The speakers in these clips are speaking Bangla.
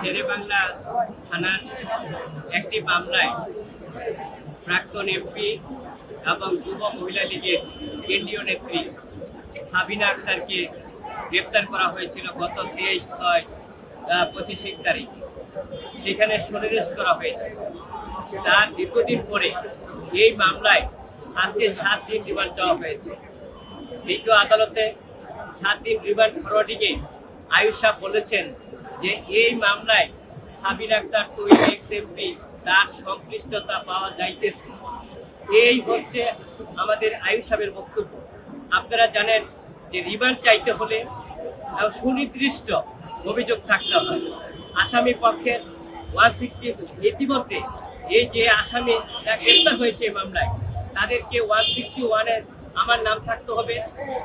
শেরেবাংলা থানার একটি মামলায় প্রাক্তন এমপি এবং যুব মহিলা লীগের কেন্দ্রীয় নেত্রী সাবিনা আক্তারকে গ্রেপ্তার করা হয়েছিল গত 23/6/25 তারিখ। সেখানে সন্নিবেশ করা হয়েছে। তার দীর্ঘদিন পরে এই মামলায় আজকে 7 দিন রিমান্ড চাওয়া হয়েছে। বিজ্ঞ আদালতে 7 দিন রিমান্ড ফরওয়ার্ডিংয়ে আয়ুষ সাহেব বলেছেন যে এই মামলায় সাবিনা আক্তার তুহিন এক্স এমপি তার সংশ্লিষ্টতা পাওয়া যাইতেছে। এই হচ্ছে আমাদের আয়ুষ সাহেবের বক্তব্য। আপনারা জানেন যে রিমান্ড চাইতে হলে সুনির্দিষ্ট অভিযোগ থাকতে হয়। আসামি পক্ষের 160 ইতিমধ্যে এই যে আসামি গ্রেপ্তার হয়েছে এই মামলায় তাদেরকে 161-এর আমার নাম থাকতে হবে,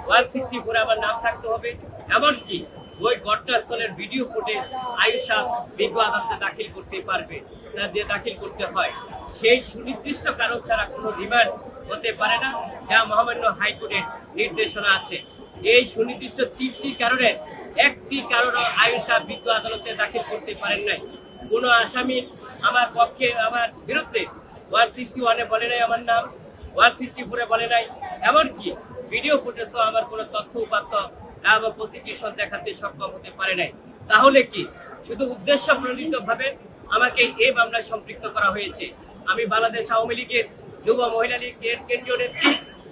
164-এ আমার নাম থাকতে হবে, এমনকি ওই ঘটনাস্থলের ভিডিও ফুটেজ আয়ুষ সাহেব বিজ্ঞ আদালতে দাখিল করতে পারবে, যে দাখিল করতে হয়। সেই সুনির্দিষ্ট কারণ ছাড়া কোনো রিমান্ড হতে পারে না, যা মহামান্য হাইকোর্টের নির্দেশনা আছে। এই সুনির্দিষ্ট 3টি কারণের একটি কারণও আয়ুষ সাহেব বিজ্ঞ আদালতে দাখিল করতে পারেন নাই। কোনো আসামি আমার পক্ষে আমার বিরুদ্ধে 161-এ বলে নাই আমার নাম, 164-এ বলে নাই, এমনকি ভিডিও ফুটেজও আমার কোনো তথ্য উপাত্ত এবং প্রসিকিউশন দেখাতে সক্ষম হতে পারে নাই। তাহলে কি শুধু উদ্দেশ্য প্রণোদিতভাবে আমাকে এই মামলায় সম্পৃক্ত করা হয়েছে? আমি বাংলাদেশ আওয়ামী লীগের যুব মহিলা লীগের কেন্দ্রীয় নেত্রী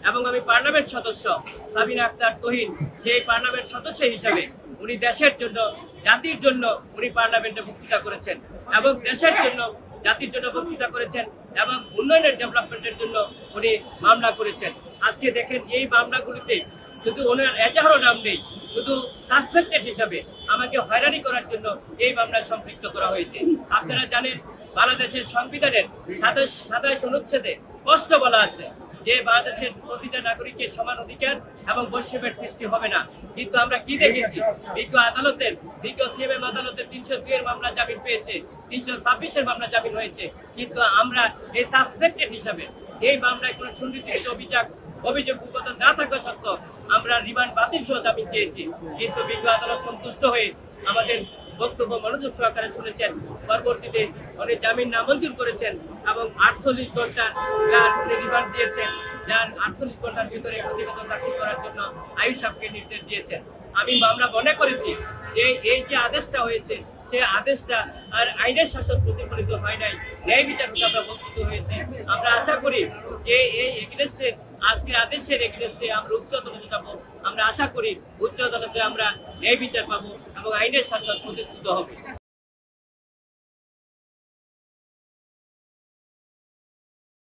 এবং আমি পার্লামেন্ট সদস্য সাবিনা আক্তার তুহিন। সেই পার্লামেন্ট সদস্য হিসাবে উনি দেশের জন্য জাতির জন্য উনি পার্লামেন্টে বক্তৃতা করেছেন এবং দেশের জন্য জাতির জন্য বক্তৃতা করেছেন এবং উন্নয়নের ডেভেলপমেন্টের জন্য উনি মামলা করেছেন। আজকে দেখেন এই মামলাগুলিতে শুধু ওনার এজাহারও নাম নেই, শুধু সাসপেক্টেড হিসাবে আমাকে হয়রানি করার জন্য এই মামলায় সম্পৃক্ত করা হয়েছে। আপনারা জানেন বাংলাদেশের সংবিধানের 27 অনুচ্ছেদে স্পষ্ট বলা আছে যে বাংলাদেশের প্রতিটা নাগরিকের সমান অধিকার এবং বৈষম্যের সৃষ্টি হবে না। কিন্তু আমরা কি দেখেছি, বিজ্ঞ সিএমএম আদালতে 302-এর মামলা জামিন পেয়েছে, 326-এর মামলা জামিন হয়েছে, কিন্তু আমরা এই সাসপেক্টেড হিসাবে এই মামলায় কোনো সুনির্দিষ্ট অভিযোগ উপাদান না থাকা সত্ত্বেও আমরা রিমান্ড বাতিল সহ জামিন চেয়েছি। কিন্তু বিজ্ঞ আদালত সন্তুষ্ট হয়ে আমাদের বক্তব্য মনোযোগ সহকারে শুনেছেন। পরবর্তীতে উনি জামিন নামঞ্জুর করেছেন এবং 48 ঘন্টার উনি রিমান্ড দিয়েছেন, যার 48 ঘন্টার ভিতরে প্রতিবেদন দাখিল করার জন্য আয়ুষ সাহেবকে নির্দেশ দিয়েছেন। আমরা মনে করেছি যে এই যে আদেশটা হয়েছে সে আদেশটা আর আইনের শাসন প্রতিফলিত হয় নাই, ন্যায় বিচার আমরা বঞ্চিত হয়েছে। আমরা আশা করি যে এই এগেইনস্টে আজকের আদেশের এগেইনস্টে আমরা উচ্চ আদালতে যাবো। আমরা আশা করি উচ্চ আদালতে আমরা ন্যায় বিচার পাবো এবং আইনের শাসন প্রতিষ্ঠিত হবে।